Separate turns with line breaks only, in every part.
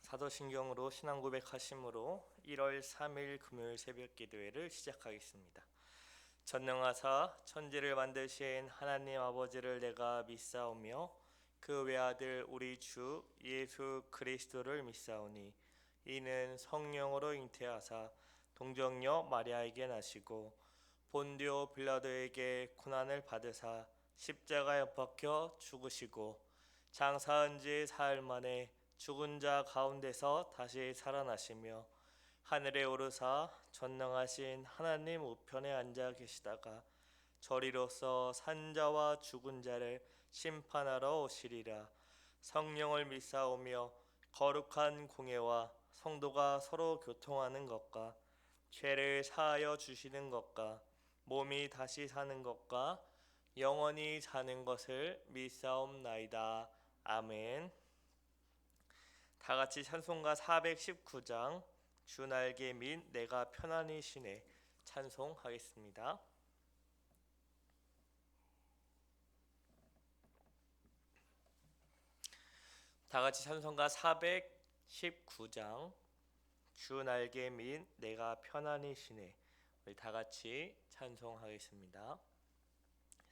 사도신경으로 신앙 고백하심으로 1월 3일 금요일 새벽 기도회를 시작하겠습니다. 전능하사 천지를 만드신 하나님 아버지를 내가 믿사오며 그 외아들 우리 주 예수 그리스도를 믿사오니 이는 성령으로 잉태하사 동정녀 마리아에게 나시고 본디오 빌라도에게 고난을 받으사 십자가에 못 박혀 죽으시고 장사한 지 사흘 만에 죽은 자 가운데서 다시 살아나시며 하늘에 오르사 전능하신 하나님 우편에 앉아 계시다가 저리로서 산자와 죽은 자를 심판하러 오시리라. 성령을 믿사오며 거룩한 공예와 성도가 서로 교통하는 것과 죄를 사하여 주시는 것과 몸이 다시 사는 것과 영원히 사는 것을 믿사옵나이다. 아멘. 다 같이 찬송가 419장 주 날개 및 내가 편안히 쉬네 찬송하겠습니다. 다 같이 찬송가 419장 주 날개 및 내가 편안히 쉬네. 우리 다 같이 찬송하겠습니다.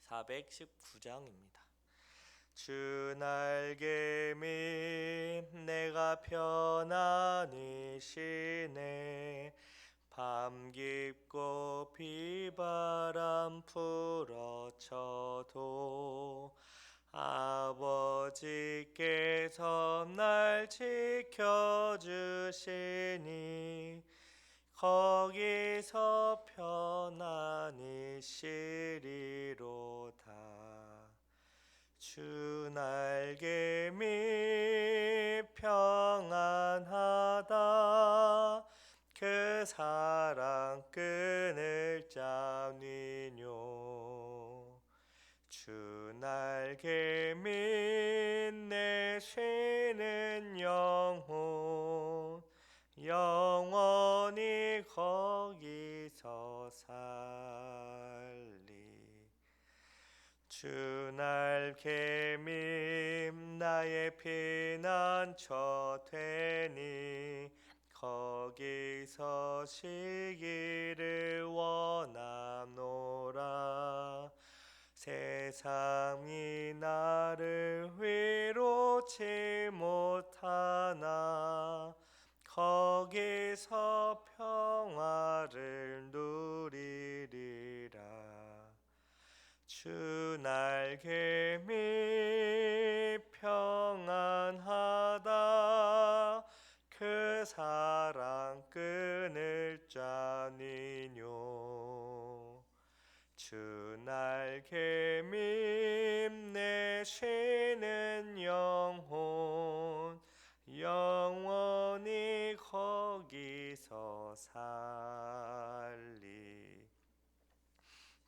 419장입니다. 주 날개 및 내가 편안히 쉬네. 밤 깊고 비바람 풀어쳐도 아버지께서 날 지켜주시니 거기서 편안히 쉬리로다. 주 날개 밑 평안하다. 그 사랑 끈을 잡니뇨. 주 날개 밑 내 쉬는 영혼 영원히 거기서 살리. 주 날개 밑 나의 피난처 되니 거기서 쉬기를 원하노라. 세상이 나를 위로치 못하나 거기서 평화를 누리리라. 주 날개 밑 평안하다. 그 사랑 끈을 짜니뇨. 주 날개 밑 내 쉬는 영혼 영원히 거기서 살리.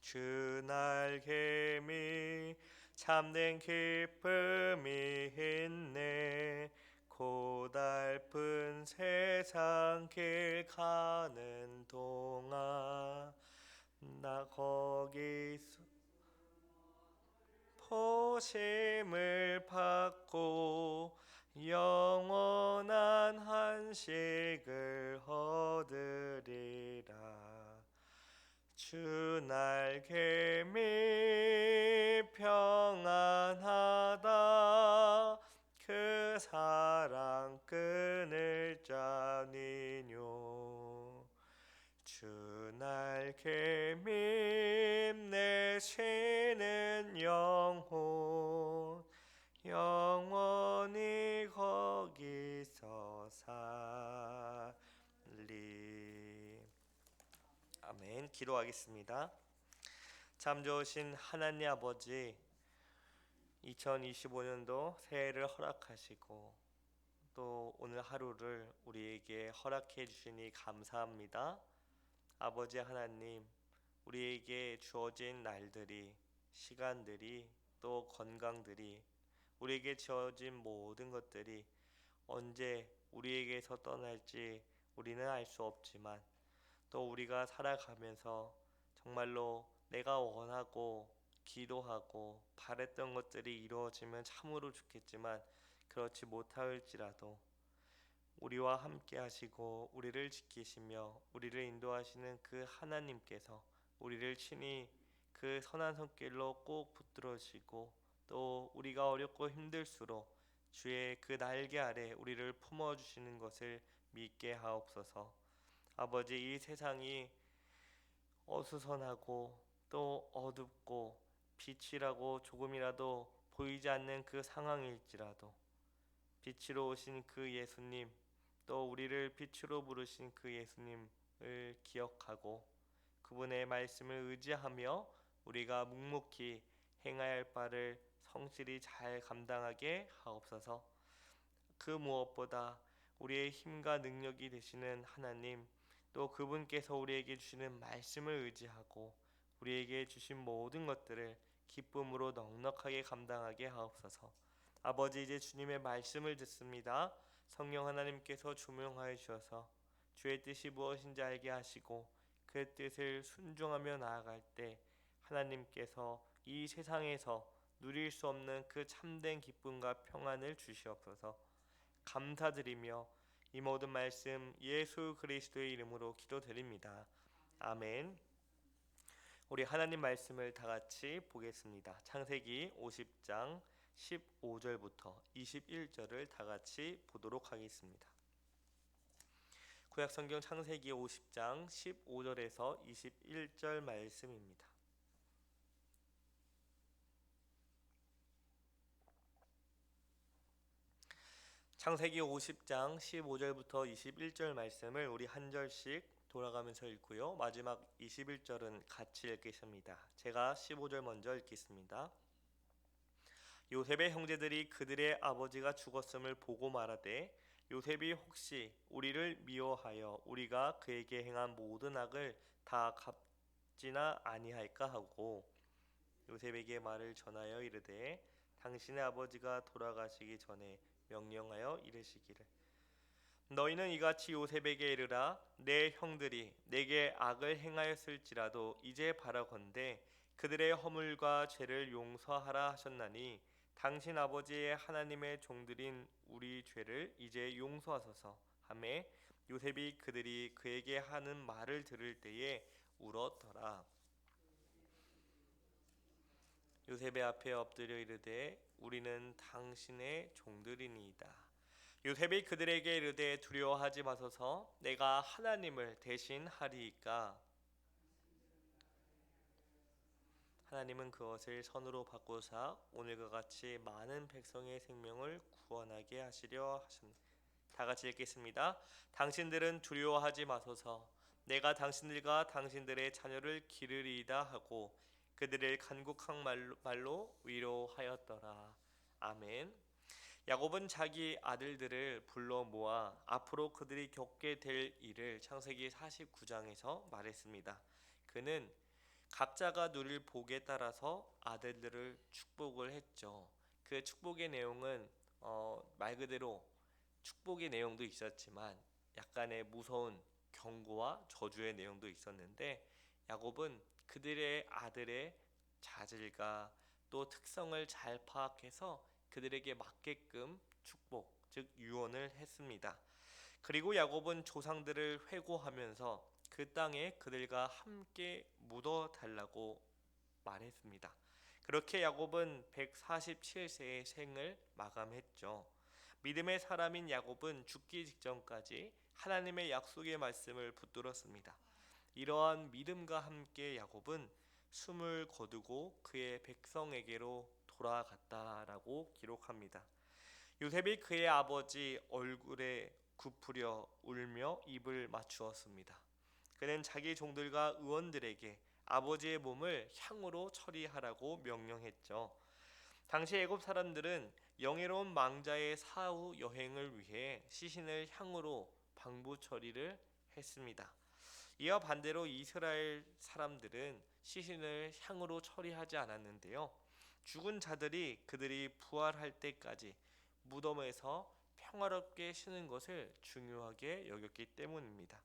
주 날개 밑 참된 기쁨이 있네. 고달픈 세상 길 가는 동안 나 거기서 포심을 받고 영원한 한식을 얻으리라. 주 날개 밑 평안하다. 그 사랑 끈을 짜니뇨. 주 날개 밑 내 쉬는 영혼 영원히 거기서 살리. 아멘. 기도하겠습니다. 참 좋으신 하나님 아버지, 2025년도 새해를 허락하시고 또 오늘 하루를 우리에게 허락해 주시니 감사합니다. 아버지 하나님, 우리에게 주어진 날들이, 시간들이, 또 건강들이, 우리에게 주어진 모든 것들이 언제 우리에게서 떠날지 우리는 알 수 없지만 또 우리가 살아가면서 정말로 내가 원하고 기도하고 바랬던 것들이 이루어지면 참으로 좋겠지만 그렇지 못할지라도 우리와 함께 하시고 우리를 지키시며 우리를 인도하시는 그 하나님께서 우리를 친히 그 선한 손길로 꼭 붙들어주시고 또 우리가 어렵고 힘들수록 주의 그 날개 아래 우리를 품어주시는 것을 믿게 하옵소서. 아버지, 이 세상이 어수선하고 또 어둡고 빛이라고 조금이라도 보이지 않는 그 상황일지라도 빛으로 오신 그 예수님, 또 우리를 빛으로 부르신 그 예수님을 기억하고 그분의 말씀을 의지하며 우리가 묵묵히 행해야 할 바를 성실히 잘 감당하게 하옵소서. 그 무엇보다 우리의 힘과 능력이 되시는 하나님, 또 그분께서 우리에게 주시는 말씀을 의지하고 우리에게 주신 모든 것들을 기쁨으로 넉넉하게 감당하게 하옵소서. 아버지, 이제 주님의 말씀을 듣습니다. 성령 하나님께서 조명하여 주셔서 주의 뜻이 무엇인지 알게 하시고 그 뜻을 순종하며 나아갈 때 하나님께서 이 세상에서 누릴 수 없는 그 참된 기쁨과 평안을 주시옵소서. 감사드리며 이 모든 말씀 예수 그리스도의 이름으로 기도드립니다. 아멘. 우리 하나님 말씀을 다 같이 보겠습니다. 창세기 50장 15절부터 21절을 다 같이 보도록 하겠습니다. 구약 성경 창세기 50장 15절에서 21절 말씀입니다. 창세기 50장 15절부터 21절 말씀을 우리 한 절씩 돌아가면서 읽고요. 마지막 21절은 같이 읽겠습니다. 제가 15절 먼저 읽겠습니다. 요셉의 형제들이 그들의 아버지가 죽었음을 보고 말하되 요셉이 혹시 우리를 미워하여 우리가 그에게 행한 모든 악을 다 갚지나 아니할까 하고 요셉에게 말을 전하여 이르되 당신의 아버지가 돌아가시기 전에 명령하여 이르시기를 너희는 이같이 요셉에게 이르라 내 형들이 내게 악을 행하였을지라도 이제 바라건대 그들의 허물과 죄를 용서하라 하셨나니 당신 아버지의 하나님의 종들인 우리 죄를 이제 용서하소서 하매 요셉이 그들이 그에게 하는 말을 들을 때에 울었더라. 요셉의 앞에 엎드려 이르되 우리는 당신의 종들이니이다. 요셉이 그들에게 이르되 두려워하지 마소서 내가 하나님을 대신하리이까. 하나님은 그것을 선으로 바꾸사 오늘과 같이 많은 백성의 생명을 구원하게 하시려 하십니다. 다 같이 읽겠습니다. 당신들은 두려워하지 마소서 내가 당신들과 당신들의 자녀를 기르리이다 하고 그들을 간곡한 말로 위로하였더라. 아멘. 야곱은 자기 아들들을 불러 모아 앞으로 그들이 겪게 될 일을 창세기 49장에서 말했습니다. 그는 각자가 누릴 복에 따라서 아들들을 축복을 했죠. 그 축복의 내용은 말 그대로 축복의 내용도 있었지만 약간의 무서운 경고와 저주의 내용도 있었는데 야곱은 그들의 아들의 자질과 또 특성을 잘 파악해서 그들에게 맞게끔 축복, 즉 유언을 했습니다. 그리고 야곱은 조상들을 회고하면서 그 땅에 그들과 함께 묻어 달라고 말했습니다. 그렇게 야곱은 147세의 생을 마감했죠. 믿음의 사람인 야곱은 죽기 직전까지 하나님의 약속의 말씀을 붙들었습니다. 이러한 믿음과 함께 야곱은 숨을 거두고 그의 백성에게로 돌아갔다라고 기록합니다. 요셉이 그의 아버지 얼굴에 굽으려 울며 입을 맞추었습니다. 그는 자기 종들과 의원들에게 아버지의 몸을 향으로 처리하라고 명령했죠. 당시 애굽 사람들은 영예로운 망자의 사후 여행을 위해 시신을 향으로 방부 처리를 했습니다. 이와 반대로 이스라엘 사람들은 시신을 향으로 처리하지 않았는데요. 죽은 자들이 그들이 부활할 때까지 무덤에서 평화롭게 쉬는 것을 중요하게 여겼기 때문입니다.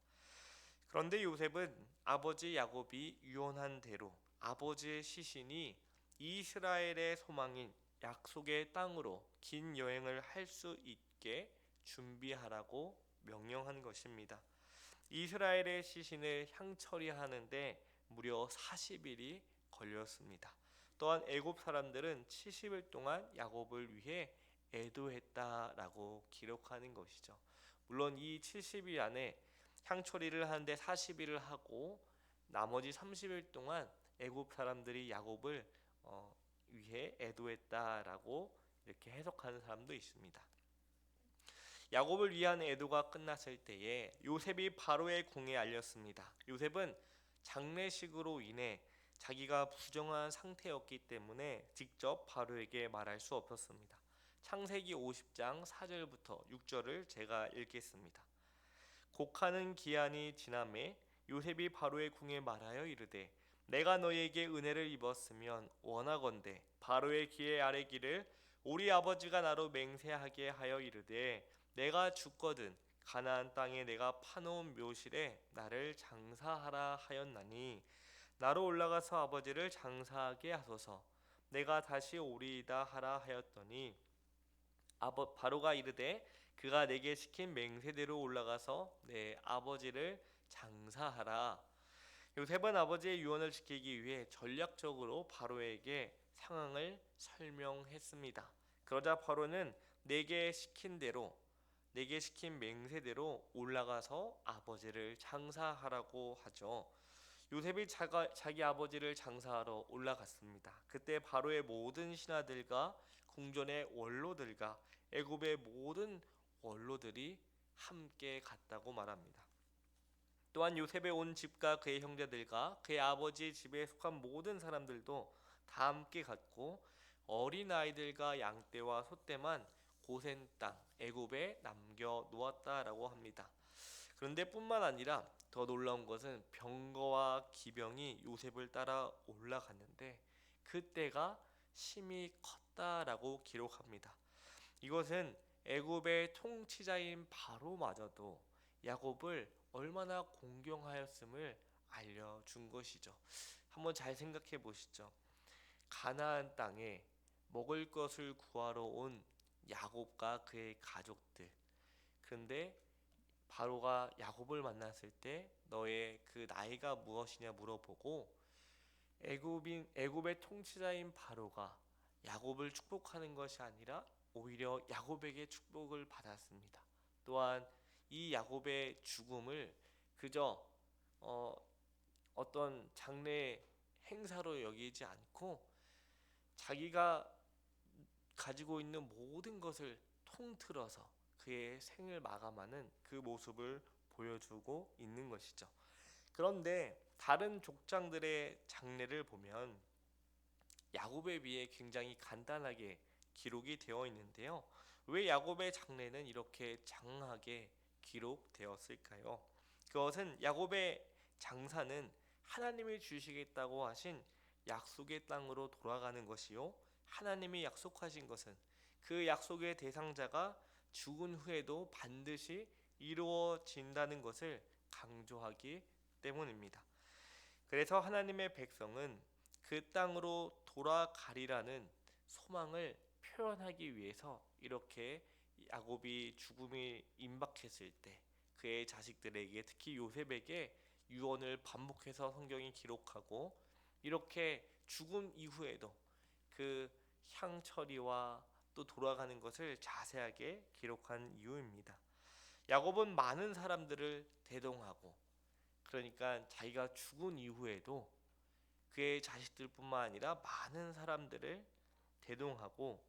그런데 요셉은 아버지 야곱이 유언한 대로 아버지의 시신이 이스라엘의 소망인 약속의 땅으로 긴 여행을 할 수 있게 준비하라고 명령한 것입니다. 이스라엘의 시신을 향처리하는데 무려 40일이 걸렸습니다. 또한 애굽 사람들은 70일 동안 야곱을 위해 애도했다라고 기록하는 것이죠. 물론 이 70일 안에 향처리를 하는데 40일을 하고 나머지 30일 동안 애굽 사람들이 야곱을 위해 애도했다라고 이렇게 해석하는 사람도 있습니다. 야곱을 위한 애도가 끝났을 때에 요셉이 바로의 궁에 알렸습니다. 요셉은 장례식으로 인해 자기가 부정한 상태였기 때문에 직접 바로에게 말할 수 없었습니다. 창세기 50장 4절부터 6절을 제가 읽겠습니다. 곡하는 기한이 지남에 요셉이 바로의 궁에 말하여 이르되 내가 너희에게 은혜를 입었으면 원하건대 바로의 귀에 아뢰기를 우리 아버지가 나로 맹세하게 하여 이르되 내가 죽거든 가나안 땅에 내가 파놓은 묘실에 나를 장사하라 하였나니 나로 올라가서 아버지를 장사하게 하소서. 내가 다시 오리이다 하라 하였더니 바로가 이르되 그가 내게 시킨 맹세대로 올라가서 내 아버지를 장사하라. 요셉은 아버지의 유언을 지키기 위해 전략적으로 바로에게 상황을 설명했습니다. 그러자 바로는 내게 시킨 맹세대로 올라가서 아버지를 장사하라고 하죠. 요셉이 자기 아버지를 장사하러 올라갔습니다. 그때 바로의 모든 신하들과 궁전의 원로들과 애굽의 모든 원로들이 함께 갔다고 말합니다. 또한 요셉의 온 집과 그의 형제들과 그의 아버지의 집에 속한 모든 사람들도 다 함께 갔고 어린 아이들과 양떼와 소떼만 고센 땅 애굽에 남겨 놓았다라고 합니다. 그런데 뿐만 아니라 더 놀라운 것은 병거와 기병이 요셉을 따라 올라갔는데 그때가 심히 컸다라고 기록합니다. 이것은 애굽의 통치자인 바로마저도 야곱을 얼마나 공경하였음을 알려준 것이죠. 한번 잘 생각해 보시죠. 가나안 땅에 먹을 것을 구하러 온 야곱과 그의 가족들. 그런데 바로가 야곱을 만났을 때 너의 그 나이가 무엇이냐 물어보고 애굽의 통치자인 바로가 야곱을 축복하는 것이 아니라 오히려 야곱에게 축복을 받았습니다. 또한 이 야곱의 죽음을 그저 어떤 장례 행사로 여기지 않고 자기가 가지고 있는 모든 것을 통틀어서 그의 생을 마감하는 그 모습을 보여주고 있는 것이죠. 그런데 다른 족장들의 장례를 보면 야곱에 비해 굉장히 간단하게 기록이 되어 있는데요. 왜 야곱의 장례는 이렇게 장하게 기록되었을까요? 그것은 야곱의 장사는 하나님이 주시겠다고 하신 약속의 땅으로 돌아가는 것이요, 하나님이 약속하신 것은 그 약속의 대상자가 죽은 후에도 반드시 이루어진다는 것을 강조하기 때문입니다. 그래서 하나님의 백성은 그 땅으로 돌아가리라는 소망을 표현하기 위해서 이렇게 야곱이 죽음이 임박했을 때 그의 자식들에게, 특히 요셉에게 유언을 반복해서 성경이 기록하고 이렇게 죽음 이후에도 그 향처리와 또 돌아가는 것을 자세하게 기록한 이유입니다. 야곱은 많은 사람들을 대동하고, 그러니까 자기가 죽은 이후에도 그의 자식들뿐만 아니라 많은 사람들을 대동하고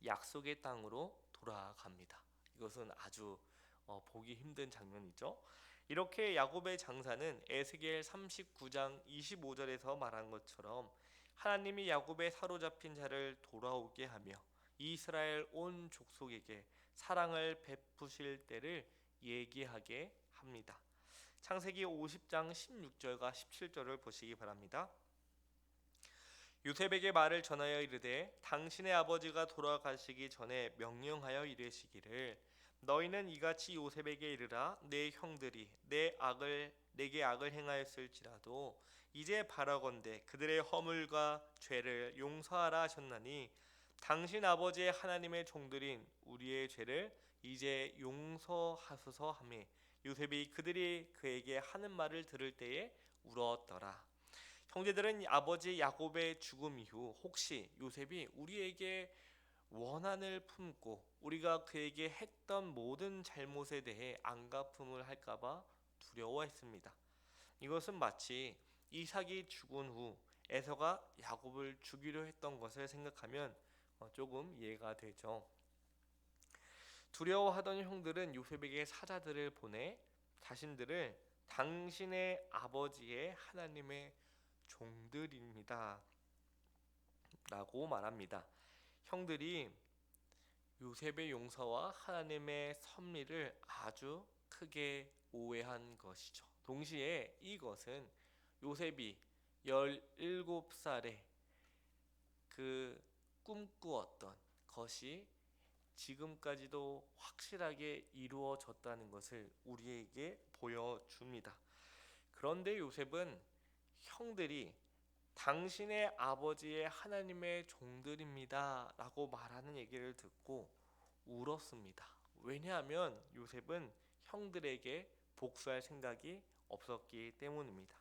약속의 땅으로 돌아갑니다. 이것은 아주 보기 힘든 장면이죠. 이렇게 야곱의 장사는 에스겔 39장 25절에서 말한 것처럼 하나님이 야곱의 사로잡힌 자를 돌아오게 하며 이스라엘 온 족속에게 사랑을 베푸실 때를 얘기하게 합니다. 창세기 50장 16절과 17절을 보시기 바랍니다. 요셉에게 말을 전하여 이르되 당신의 아버지가 돌아가시기 전에 명령하여 이르시기를 너희는 이같이 요셉에게 이르라 내 형들이 내게 악을 행하였을지라도 이제 바라건대 그들의 허물과 죄를 용서하라 하셨나니 당신 아버지의 하나님의 종들인 우리의 죄를 이제 용서하소서 하매 요셉이 그들이 그에게 하는 말을 들을 때에 울었더라. 형제들은 아버지 야곱의 죽음 이후 혹시 요셉이 우리에게 원한을 품고 우리가 그에게 했던 모든 잘못에 대해 안갚음을 할까봐 두려워했습니다. 이것은 마치 이삭이 죽은 후 에서가 야곱을 죽이려 했던 것을 생각하면 조금 이해가 되죠. 두려워하던 형들은 요셉에게 사자들을 보내 자신들을 당신의 아버지의 하나님의 종들입니다 라고 말합니다. 형들이 요셉의 용서와 하나님의 섭리를 아주 크게 오해한 것이죠. 동시에 이것은 요셉이 17살에 그 꿈꾸었던 것이 지금까지도 확실하게 이루어졌다는 것을 우리에게 보여줍니다. 그런데 요셉은 형들이 당신의 아버지의 하나님의 종들입니다 라고 말하는 얘기를 듣고 울었습니다. 왜냐하면 요셉은 형들에게 복수할 생각이 없었기 때문입니다.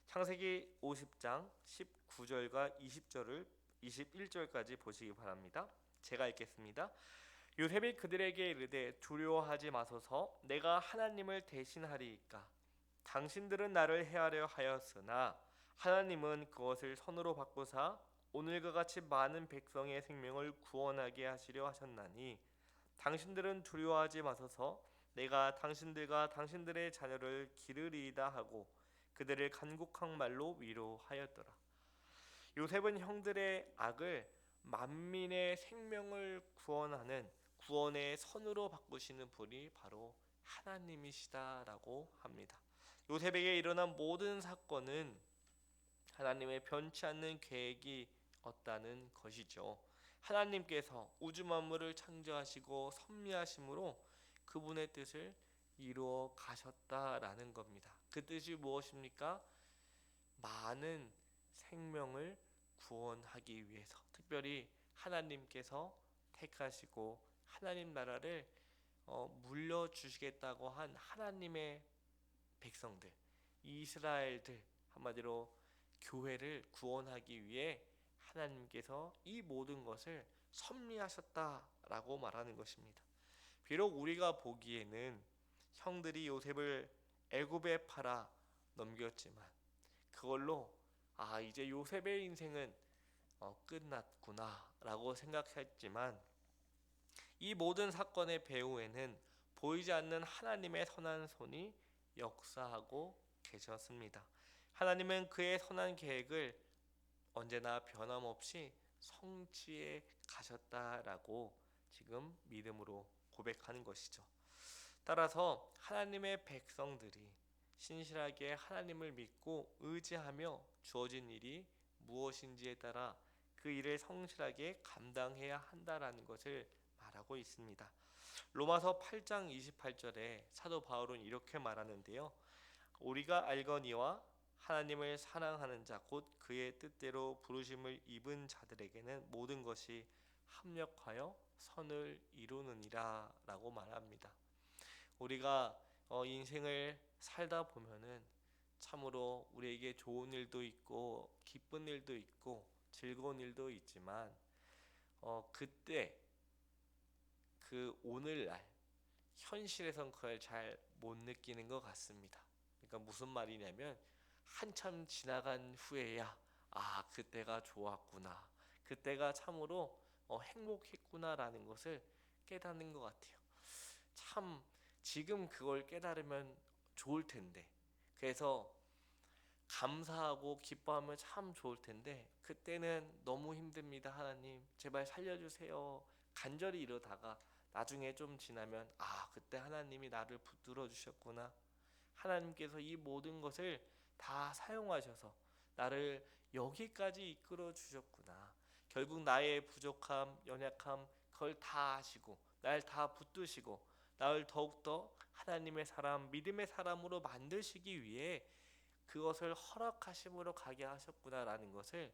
창세기 50장 19절과 20절을 21절까지 보시기 바랍니다. 제가 읽겠습니다. 요셉이 그들에게 이르되 두려워하지 마소서 내가 하나님을 대신하리이까 당신들은 나를 해하려 하였으나 하나님은 그것을 선으로 바꾸사 오늘과 같이 많은 백성의 생명을 구원하게 하시려 하셨나니 당신들은 두려워하지 마소서 내가 당신들과 당신들의 자녀를 기르리이다 하고 그들을 간곡한 말로 위로하였더라. 요셉은 형들의 악을 만민의 생명을 구원하는 구원의 선으로 바꾸시는 분이 바로 하나님이시다라고 합니다. 요셉에게 일어난 모든 사건은 하나님의 변치 않는 계획이 었다는 것이죠. 하나님께서 우주 만물을 창조하시고 섭리하심으로 그분의 뜻을 이루어 가셨다라는 겁니다. 그 뜻이 무엇입니까? 많은 생명을 구원하기 위해서 특별히 하나님께서 택하시고 하나님 나라를 물려주시겠다고 한 하나님의 백성들 이스라엘들 한마디로 교회를 구원하기 위해 하나님께서 이 모든 것을 섭리하셨다라고 말하는 것입니다. 비록 우리가 보기에는 형들이 요셉을 애굽에 팔아 넘겼지만 그걸로 이제 요셉의 인생은 끝났구나 라고 생각했지만 이 모든 사건의 배후에는 보이지 않는 하나님의 선한 손이 역사하고 계셨습니다. 하나님은 그의 선한 계획을 언제나 변함없이 성취해 가셨다라고 지금 믿음으로 고백하는 것이죠. 따라서 하나님의 백성들이 신실하게 하나님을 믿고 의지하며 주어진 일이 무엇인지에 따라 그 일을 성실하게 감당해야 한다라는 것을 말하고 있습니다. 로마서 8장 28절에 사도 바울은 이렇게 말하는데요. 우리가 알거니와 하나님을 사랑하는 자 곧 그의 뜻대로 부르심을 입은 자들에게는 모든 것이 합력하여 선을 이루느니라 라고 말합니다. 우리가 인생을 살다 보면은 참으로 우리에게 좋은 일도 있고 기쁜 일도 있고 즐거운 일도 있지만 그때 그 오늘날 현실에선 그걸 잘 못 느끼는 것 같습니다. 그러니까 무슨 말이냐면 한참 지나간 후에야 그때가 좋았구나 그때가 참으로 행복했구나라는 것을 깨닫는 것 같아요. 참 지금 그걸 깨달으면 좋을 텐데 그래서 감사하고 기뻐하면 참 좋을 텐데 그때는 너무 힘듭니다. 하나님 제발 살려주세요 간절히 이러다가 나중에 좀 지나면 그때 하나님이 나를 붙들어 주셨구나 하나님께서 이 모든 것을 다 사용하셔서 나를 여기까지 이끌어 주셨구나 결국 나의 부족함 연약함 그걸 다 아시고 날 다 붙드시고 나를 더욱더 하나님의 사람 믿음의 사람으로 만드시기 위해 그것을 허락하심으로 가게 하셨구나라는 것을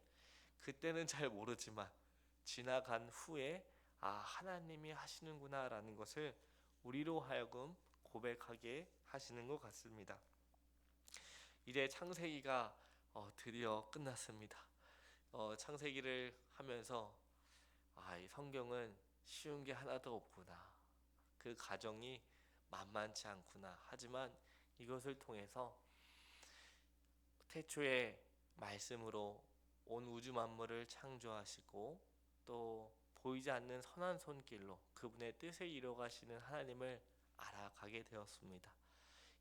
그때는 잘 모르지만 지나간 후에 하나님이 하시는구나 라는 것을 우리로 하여금 고백하게 하시는 것 같습니다. 이제 창세기가 드디어 끝났습니다. 창세기를 하면서 이 성경은 쉬운 게 하나도 없구나, 그 과정이 만만치 않구나. 하지만 이것을 통해서 태초에 말씀으로 온 우주 만물을 창조하시고 또 보이지 않는 선한 손길로 그분의 뜻을 이뤄가시는 하나님을 알아가게 되었습니다.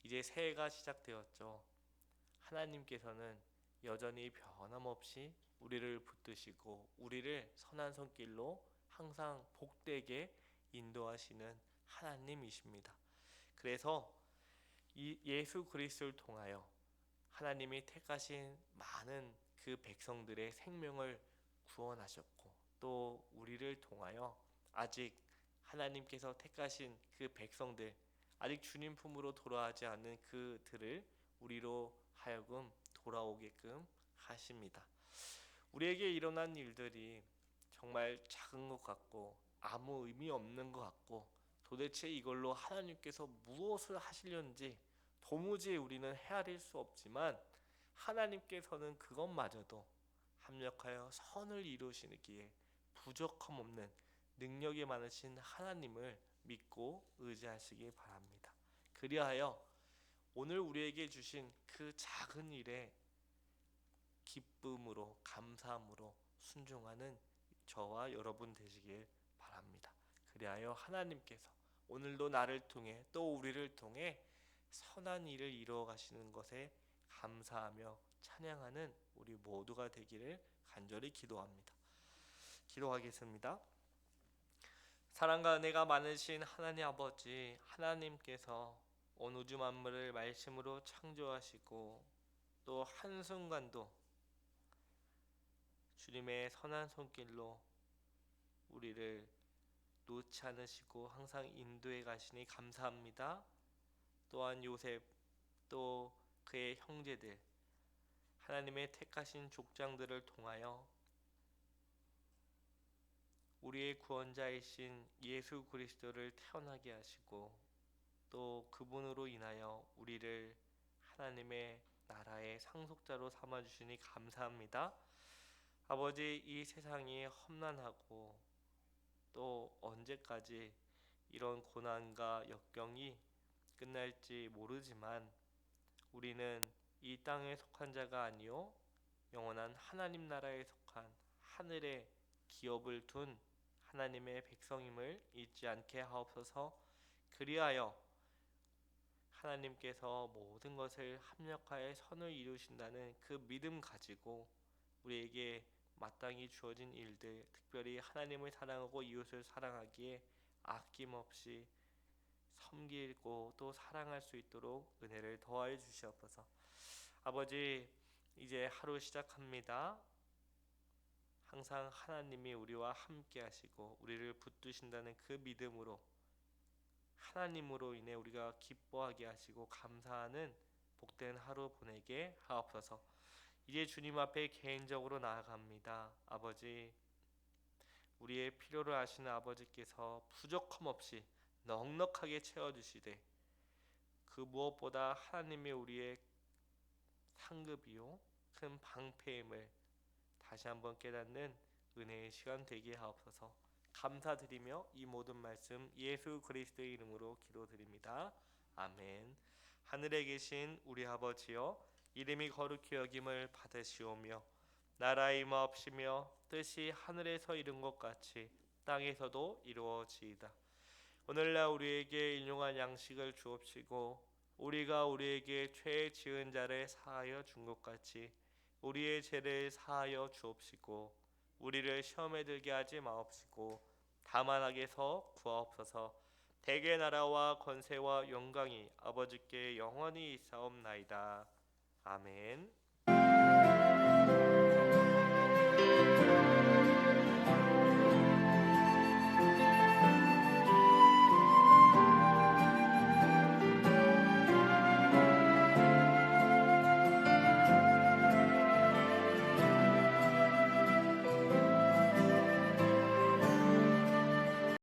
이제 새해가 시작되었죠. 하나님께서는 여전히 변함없이 우리를 붙드시고 우리를 선한 손길로 항상 복되게 인도하시는 하나님이십니다. 그래서 이 예수 그리스도를 통하여 하나님이 택하신 많은 그 백성들의 생명을 구원하셨고 또 우리를 통하여 아직 하나님께서 택하신 그 백성들, 아직 주님 품으로 돌아가지 않은 그들을 우리로 하여금 돌아오게끔 하십니다. 우리에게 일어난 일들이 정말 작은 것 같고 아무 의미 없는 것 같고 도대체 이걸로 하나님께서 무엇을 하시려는지 도무지 우리는 헤아릴 수 없지만 하나님께서는 그것마저도 합력하여 선을 이루시기에 부족함 없는 능력이 많으신 하나님을 믿고 의지하시기 바랍니다. 그리하여 오늘 우리에게 주신 그 작은 일에 기쁨으로 감사함으로 순종하는 저와 여러분 되시길 바랍니다. 그리하여 하나님께서 오늘도 나를 통해 또 우리를 통해 선한 일을 이루어 가시는 것에 감사하며 찬양하는 우리 모두가 되기를 간절히 기도합니다. 기도하겠습니다. 사랑과 은혜가 많으신 하나님 아버지, 하나님께서 온 우주 만물을 말씀으로 창조하시고 또 한순간도 주님의 선한 손길로 우리를 놓지 않으시고 항상 인도해 가시니 감사합니다. 또한 요셉 또 그의 형제들, 하나님의 택하신 족장들을 통하여 우리의 구원자이신 예수 그리스도를 태어나게 하시고 또 그분으로 인하여 우리를 하나님의 나라의 상속자로 삼아주시니 감사합니다. 아버지, 이 세상이 험난하고 또 언제까지 이런 고난과 역경이 끝날지 모르지만 우리는 이 땅에 속한 자가 아니요 영원한 하나님 나라에 속한 하늘의 기업을 둔 하나님의 백성임을 잊지 않게 하옵소서. 그리하여 하나님께서 모든 것을 합력하여 선을 이루신다는 그 믿음 가지고 우리에게 마땅히 주어진 일들, 특별히 하나님을 사랑하고 이웃을 사랑하기에 아낌없이 섬기고 또 사랑할 수 있도록 은혜를 더하여 주시옵소서. 아버지, 이제 하루 시작합니다. 항상 하나님이 우리와 함께 하시고 우리를 붙드신다는 그 믿음으로 하나님으로 인해 우리가 기뻐하게 하시고 감사하는 복된 하루 보내게 하옵소서. 이제 주님 앞에 개인적으로 나아갑니다. 아버지, 우리의 필요를 아시는 아버지께서 부족함 없이 넉넉하게 채워주시되 그 무엇보다 하나님이 우리의 상급이요 큰 방패임을 다시 한번 깨닫는 은혜의 시간 되게 하옵소서. 감사드리며 이 모든 말씀 예수 그리스도의 이름으로 기도드립니다. 아멘. 하늘에 계신 우리 아버지여, 이름이 거룩히 여김을 받으시오며 나라의 임하옵시며 뜻이 하늘에서 이룬 것 같이 땅에서도 이루어지이다. 오늘날 우리에게 일용할 양식을 주옵시고 우리가 우리에게 죄 지은 자를 사하여 준 것 같이 우리의 죄를 사하여 주옵시고 우리를 시험에 들게 하지 마옵시고 다만 악에서 구하옵소서. 대개 나라와 권세와 영광이 아버지께 영원히 있사옵나이다. 아멘.